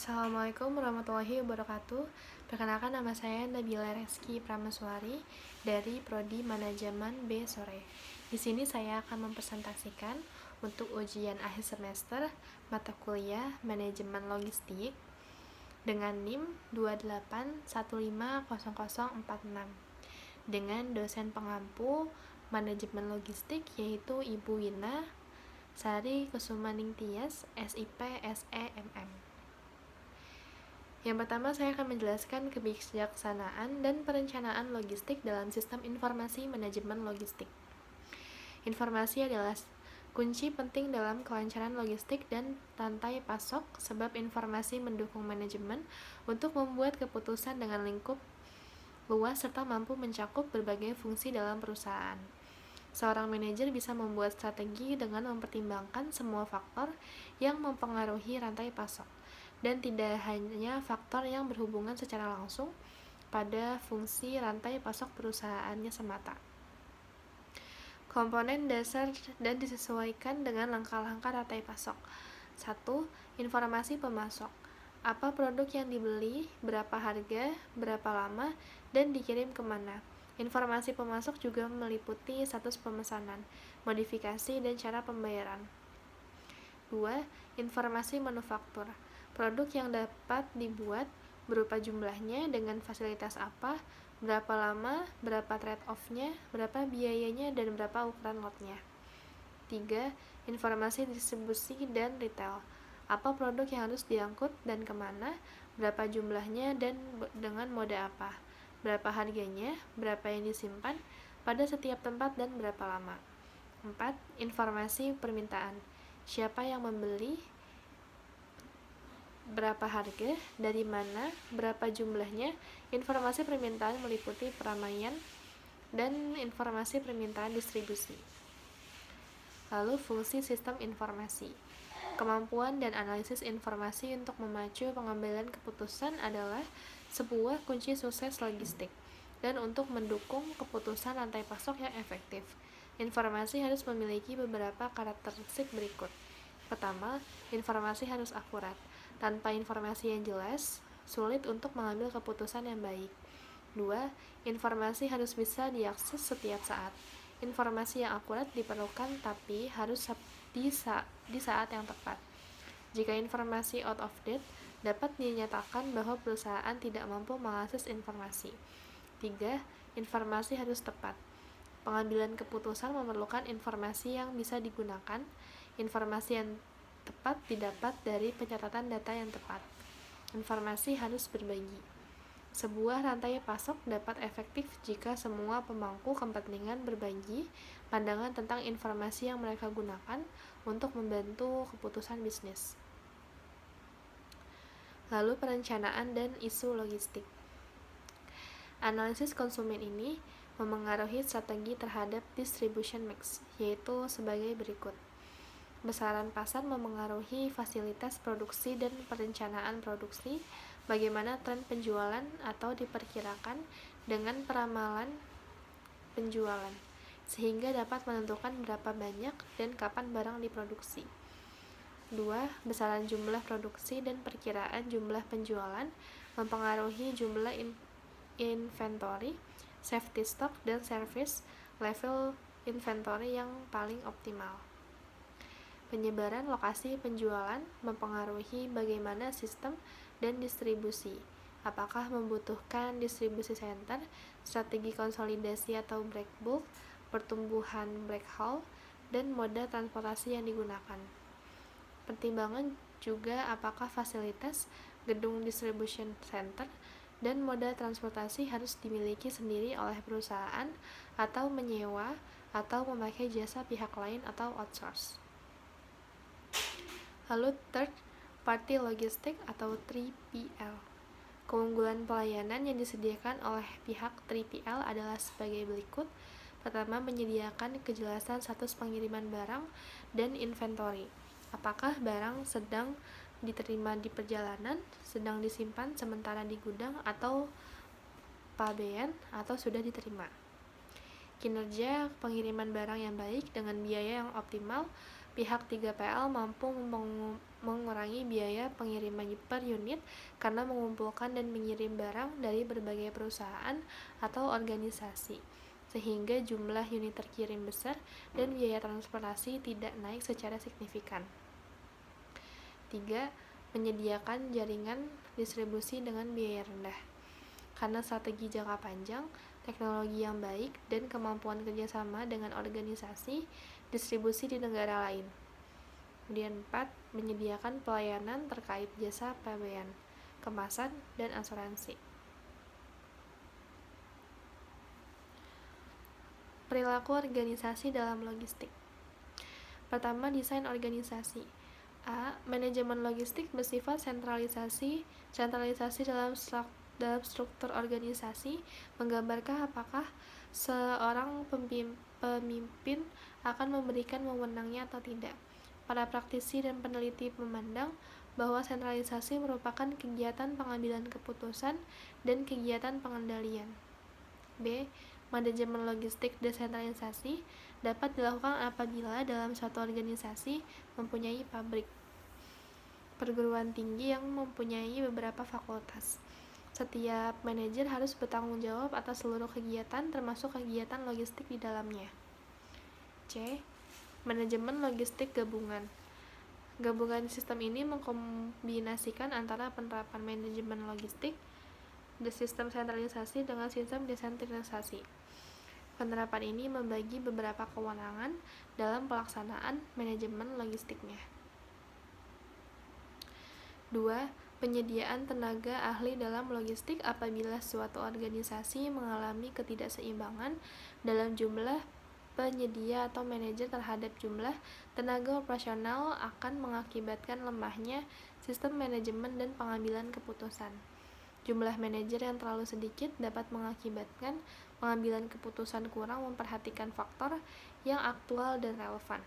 Assalamualaikum warahmatullahi wabarakatuh. Perkenalkan, nama saya Nabila Reski Pramaswari dari Prodi Manajemen B Sore. Di sini saya akan mempresentasikan untuk ujian akhir semester mata kuliah Manajemen Logistik dengan NIM 281500046 dengan dosen pengampu Manajemen Logistik yaitu Ibu Wina Sari Kusumaning Tias, SIP SEMM. Yang pertama, saya akan menjelaskan kebijaksanaan dan perencanaan logistik dalam sistem informasi manajemen logistik. Informasi adalah kunci penting dalam kelancaran logistik dan rantai pasok, sebab informasi mendukung manajemen untuk membuat keputusan dengan lingkup luas serta mampu mencakup berbagai fungsi dalam perusahaan. Seorang manajer bisa membuat strategi dengan mempertimbangkan semua faktor yang mempengaruhi rantai pasok, dan tidak hanya faktor yang berhubungan secara langsung pada fungsi rantai pasok perusahaannya semata. Komponen dasar dan disesuaikan dengan langkah-langkah rantai pasok. 1. Informasi pemasok. Apa produk yang dibeli, berapa harga, berapa lama, dan dikirim kemana. Informasi pemasok juga meliputi status pemesanan, modifikasi, dan cara pembayaran. 2. Informasi manufaktur. Produk yang dapat dibuat, berupa jumlahnya, dengan fasilitas apa, berapa lama, berapa trade-off-nya, berapa biayanya, dan berapa ukuran lotnya. 3. Informasi distribusi dan retail. Apa produk yang harus diangkut dan kemana, berapa jumlahnya, dan dengan mode apa, berapa harganya, berapa yang disimpan pada setiap tempat, dan berapa lama. 4. Informasi permintaan. Siapa yang membeli, berapa harga, dari mana, berapa jumlahnya. Informasi permintaan meliputi peramaian dan informasi permintaan distribusi. Lalu fungsi sistem informasi. Kemampuan dan analisis informasi untuk memacu pengambilan keputusan adalah sebuah kunci sukses logistik. Dan untuk mendukung keputusan rantai pasok yang efektif, informasi harus memiliki beberapa karakteristik berikut. Pertama, informasi harus akurat. Tanpa informasi yang jelas, sulit untuk mengambil keputusan yang baik. 2. Informasi harus bisa diakses setiap saat. Informasi yang akurat diperlukan, tapi harus di saat yang tepat. Jika informasi out of date, dapat dinyatakan bahwa perusahaan tidak mampu mengakses informasi. 3. Informasi harus tepat. Pengambilan keputusan memerlukan informasi yang bisa digunakan. Informasi yang tepat didapat dari pencatatan data yang tepat. Informasi harus berbagi. Sebuah rantai pasok dapat efektif jika semua pemangku kepentingan berbagi pandangan tentang informasi yang mereka gunakan untuk membantu keputusan bisnis. Lalu perencanaan dan isu logistik. Analisis konsumen ini memengaruhi strategi terhadap distribution mix, yaitu sebagai berikut. Besaran pasar memengaruhi fasilitas produksi dan perencanaan produksi, bagaimana tren penjualan atau diperkirakan dengan peramalan penjualan, sehingga dapat menentukan berapa banyak dan kapan barang diproduksi. 2. Besaran jumlah produksi dan perkiraan jumlah penjualan mempengaruhi jumlah inventory, safety stock, dan service level inventory yang paling optimal. Penyebaran lokasi penjualan mempengaruhi bagaimana sistem dan distribusi. Apakah membutuhkan distribusi center, strategi konsolidasi atau break bulk, pertumbuhan break haul, dan moda transportasi yang digunakan. Pertimbangan juga apakah fasilitas, gedung distribution center, dan moda transportasi harus dimiliki sendiri oleh perusahaan atau menyewa atau memakai jasa pihak lain atau outsource. Lalu third party logistik atau 3PL. Keunggulan pelayanan yang disediakan oleh pihak 3PL adalah sebagai berikut. Pertama, menyediakan kejelasan status pengiriman barang dan inventory. Apakah barang sedang diterima di perjalanan, sedang disimpan sementara di gudang, atau pabean, atau sudah diterima. Kinerja pengiriman barang yang baik dengan biaya yang optimal, Pihak 3PL mampu mengurangi biaya pengiriman per unit karena mengumpulkan dan mengirim barang dari berbagai perusahaan atau organisasi, sehingga jumlah unit terkirim besar dan biaya transportasi tidak naik secara signifikan. 3. Menyediakan jaringan distribusi dengan biaya rendah. Karena strategi jangka panjang, teknologi yang baik, dan kemampuan kerjasama dengan organisasi distribusi di negara lain. Kemudian 4. Menyediakan pelayanan terkait jasa pabean, kemasan, dan asuransi. Perilaku organisasi dalam logistik. Pertama, desain organisasi. A. Manajemen logistik bersifat sentralisasi dalam struktur organisasi, menggambarkan apakah seorang pemimpin akan memberikan wewenangnya atau tidak. Para praktisi dan peneliti memandang bahwa sentralisasi merupakan kegiatan pengambilan keputusan dan kegiatan pengendalian. B. Manajemen logistik desentralisasi dapat dilakukan apabila dalam suatu organisasi mempunyai pabrik, perguruan tinggi yang mempunyai beberapa fakultas. Setiap manajer harus bertanggung jawab atas seluruh kegiatan termasuk kegiatan logistik di dalamnya. C. Manajemen logistik gabungan. Gabungan sistem ini mengkombinasikan antara penerapan manajemen logistik, sistem sentralisasi dengan sistem desentralisasi. Penerapan ini membagi beberapa kewenangan dalam pelaksanaan manajemen logistiknya. 2. Penyediaan tenaga ahli dalam logistik apabila suatu organisasi mengalami ketidakseimbangan dalam jumlah penyedia atau manajer terhadap jumlah tenaga operasional akan mengakibatkan lemahnya sistem manajemen dan pengambilan keputusan. Jumlah manajer yang terlalu sedikit dapat mengakibatkan pengambilan keputusan kurang memperhatikan faktor yang aktual dan relevan.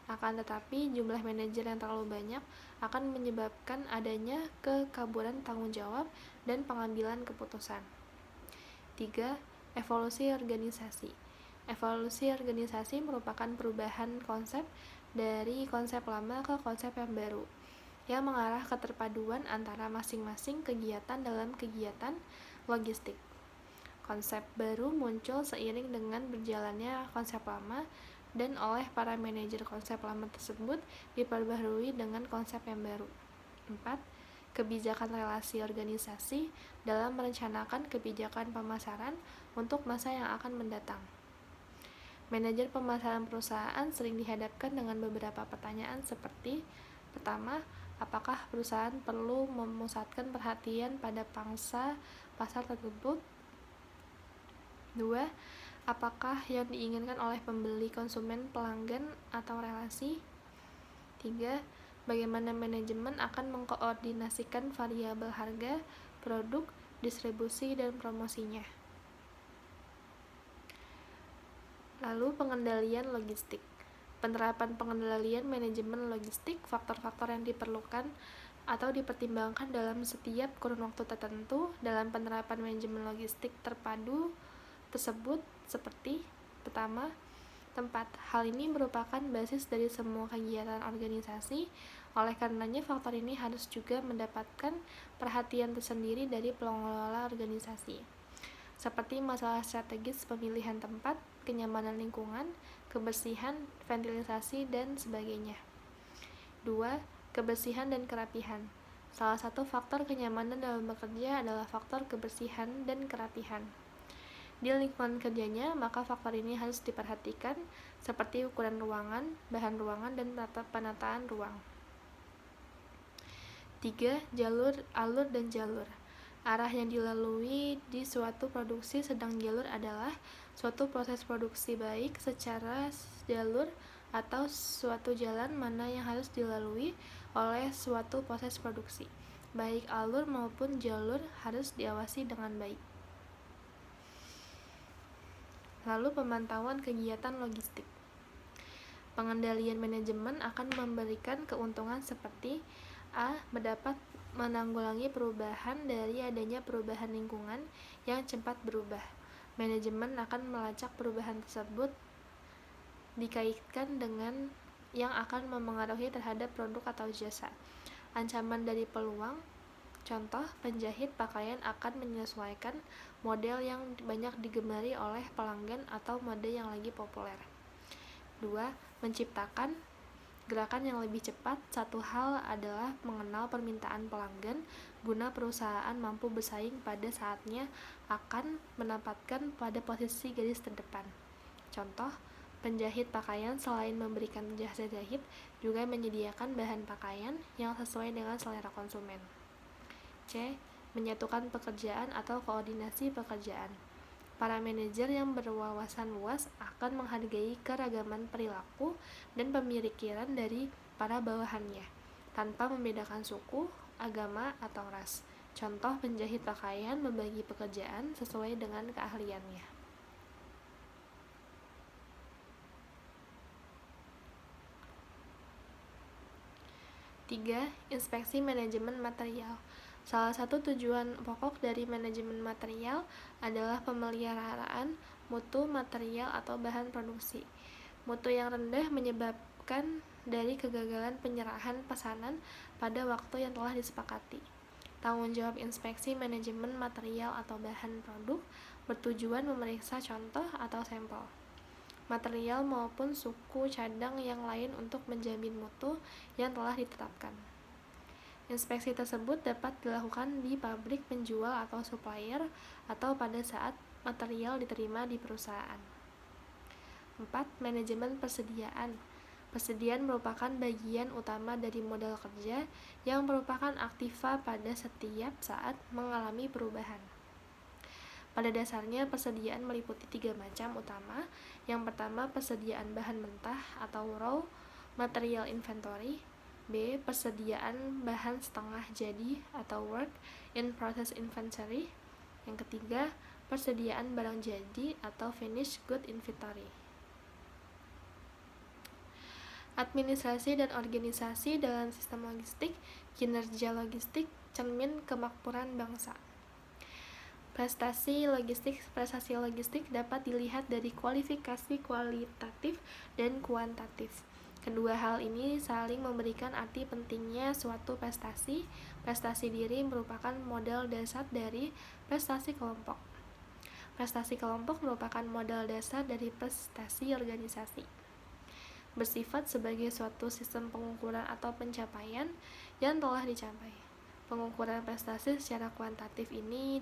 Akan tetapi, jumlah manajer yang terlalu banyak akan menyebabkan adanya kekaburan tanggung jawab dan pengambilan keputusan. 3. Evolusi organisasi. Evolusi organisasi merupakan perubahan konsep dari konsep lama ke konsep yang baru, yang mengarah ke terpaduan antara masing-masing kegiatan dalam kegiatan logistik. Konsep baru muncul seiring dengan berjalannya konsep lama dan oleh para manajer konsep lama tersebut diperbaharui dengan konsep yang baru. 4. Kebijakan relasi organisasi dalam merencanakan kebijakan pemasaran untuk masa yang akan mendatang. Manajer pemasaran perusahaan sering dihadapkan dengan beberapa pertanyaan seperti: pertama, apakah perusahaan perlu memusatkan perhatian pada pangsa pasar tersebut? 2. Apakah yang diinginkan oleh pembeli, konsumen, pelanggan, atau relasi? 3. Bagaimana manajemen akan mengkoordinasikan variabel harga, produk, distribusi, dan promosinya? Lalu pengendalian logistik. Penerapan pengendalian manajemen logistik, faktor-faktor yang diperlukan atau dipertimbangkan dalam setiap kurun waktu tertentu dalam penerapan manajemen logistik terpadu tersebut seperti: pertama, tempat. Hal ini merupakan basis dari semua kegiatan organisasi, oleh karenanya faktor ini harus juga mendapatkan perhatian tersendiri dari pengelola organisasi, seperti masalah strategis pemilihan tempat, kenyamanan lingkungan, kebersihan, ventilasi, dan sebagainya. 2. Kebersihan dan kerapihan. Salah satu faktor kenyamanan dalam bekerja adalah faktor kebersihan dan kerapihan. Di lingkungan kerjanya, maka faktor ini harus diperhatikan, seperti ukuran ruangan, bahan ruangan, dan penataan ruang. 3. Alur dan jalur. Arah yang dilalui di suatu produksi sedang jalur adalah suatu proses produksi baik secara jalur atau suatu jalan mana yang harus dilalui oleh suatu proses produksi. Baik alur maupun jalur harus diawasi dengan baik. Lalu pemantauan kegiatan logistik. Pengendalian manajemen akan memberikan keuntungan seperti: A. Menanggulangi perubahan dari adanya perubahan lingkungan yang cepat berubah. Manajemen akan melacak perubahan tersebut dikaitkan dengan yang akan memengaruhi terhadap produk atau jasa. Ancaman dari peluang, contoh, penjahit pakaian akan menyesuaikan model yang banyak digemari oleh pelanggan atau mode yang lagi populer. 2. Menciptakan gerakan yang lebih cepat. Satu hal adalah mengenal permintaan pelanggan guna perusahaan mampu bersaing pada saatnya akan menempatkan pada posisi garis terdepan. Contoh, penjahit pakaian selain memberikan jasa jahit juga menyediakan bahan pakaian yang sesuai dengan selera konsumen. C. Menyatukan pekerjaan atau koordinasi pekerjaan. Para manajer yang berwawasan luas akan menghargai keragaman perilaku dan pemikiran dari para bawahannya, tanpa membedakan suku, agama, atau ras. Contoh, penjahit pakaian membagi pekerjaan sesuai dengan keahliannya. 3. Inspeksi manajemen material. Salah satu tujuan pokok dari manajemen material adalah pemeliharaan mutu material atau bahan produksi. Mutu yang rendah menyebabkan dari kegagalan penyerahan pesanan pada waktu yang telah disepakati. Tanggung jawab inspeksi manajemen material atau bahan produk bertujuan memeriksa contoh atau sampel material maupun suku cadang yang lain untuk menjamin mutu yang telah ditetapkan. Inspeksi tersebut dapat dilakukan di pabrik penjual atau supplier atau pada saat material diterima di perusahaan. 4. Manajemen persediaan. Persediaan merupakan bagian utama dari modal kerja yang merupakan aktiva pada setiap saat mengalami perubahan. Pada dasarnya, persediaan meliputi 3 macam utama. Yang pertama, persediaan bahan mentah atau raw material inventory. B. Persediaan bahan setengah jadi atau work in process inventory. Yang ketiga, persediaan barang jadi atau finished good inventory. Administrasi dan organisasi dalam sistem logistik. Kinerja logistik cermin kemakmuran bangsa. Prestasi logistik dapat dilihat dari kualifikasi kualitatif dan kuantitatif. Kedua hal ini saling memberikan arti pentingnya suatu prestasi. Prestasi diri merupakan modal dasar dari prestasi kelompok. Prestasi kelompok merupakan modal dasar dari prestasi organisasi. Bersifat sebagai suatu sistem pengukuran atau pencapaian yang telah dicapai. Pengukuran prestasi secara kuantitatif ini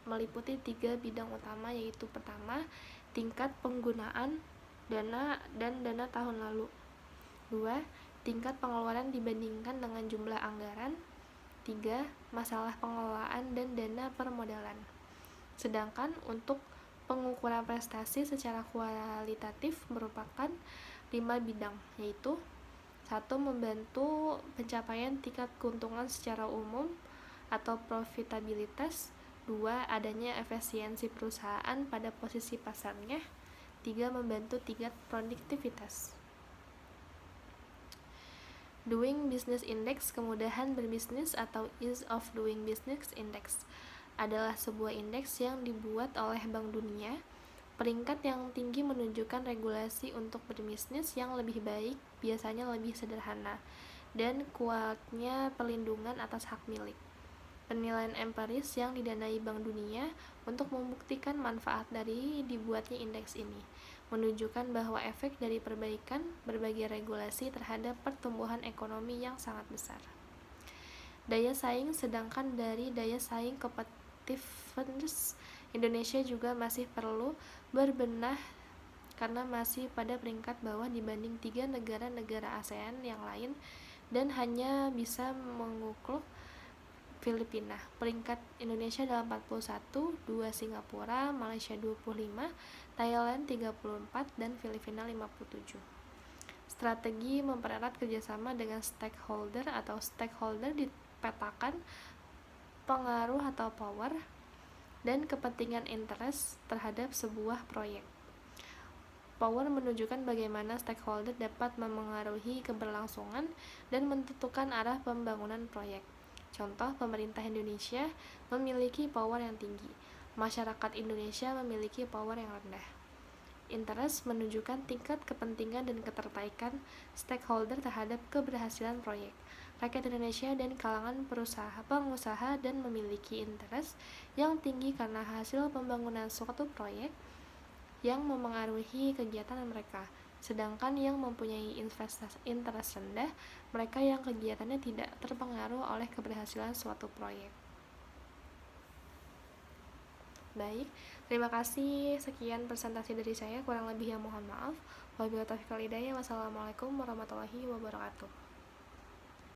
meliputi 3 bidang utama, yaitu pertama, tingkat penggunaan dana dan dana tahun lalu. 2. Tingkat pengeluaran dibandingkan dengan jumlah anggaran. 3. Masalah pengelolaan dan dana permodalan. Sedangkan untuk pengukuran prestasi secara kualitatif merupakan 5 bidang, yaitu 1. Membantu pencapaian tingkat keuntungan secara umum atau profitabilitas. 2. Adanya efisiensi perusahaan pada posisi pasarnya. 3. Membantu tingkat produktivitas. Doing Business Index, kemudahan berbisnis atau Ease of Doing Business Index, adalah sebuah indeks yang dibuat oleh Bank Dunia. Peringkat yang tinggi menunjukkan regulasi untuk berbisnis yang lebih baik, biasanya lebih sederhana, dan kuatnya perlindungan atas hak milik. Penilaian empiris yang didanai Bank Dunia untuk membuktikan manfaat dari dibuatnya indeks ini menunjukkan bahwa efek dari perbaikan berbagai regulasi terhadap pertumbuhan ekonomi yang sangat besar. Daya saing, sedangkan dari daya saing competitiveness, Indonesia juga masih perlu berbenah karena masih pada peringkat bawah dibanding 3 negara-negara ASEAN yang lain dan hanya bisa mengukur Filipina. Peringkat Indonesia dalam 41, 2 Singapura, Malaysia 25, Thailand 34, dan Filipina 57. Strategi mempererat kerjasama dengan stakeholder atau stakeholder dipetakan pengaruh atau power dan kepentingan interest terhadap sebuah proyek. Power menunjukkan bagaimana stakeholder dapat memengaruhi keberlangsungan dan menentukan arah pembangunan proyek. Contoh, pemerintah Indonesia memiliki power yang tinggi, masyarakat Indonesia memiliki power yang rendah. Interest menunjukkan tingkat kepentingan dan ketertarikan stakeholder terhadap keberhasilan proyek. Rakyat Indonesia dan kalangan pengusaha dan memiliki interest yang tinggi karena hasil pembangunan suatu proyek yang memengaruhi kegiatan mereka. Sedangkan yang mempunyai interest rendah, mereka yang kegiatannya tidak terpengaruh oleh keberhasilan suatu proyek. Baik, terima kasih. Sekian presentasi dari saya, kurang lebih yang mohon maaf. Wabillahi taufiq wal hidayah. Wassalamualaikum warahmatullahi wabarakatuh.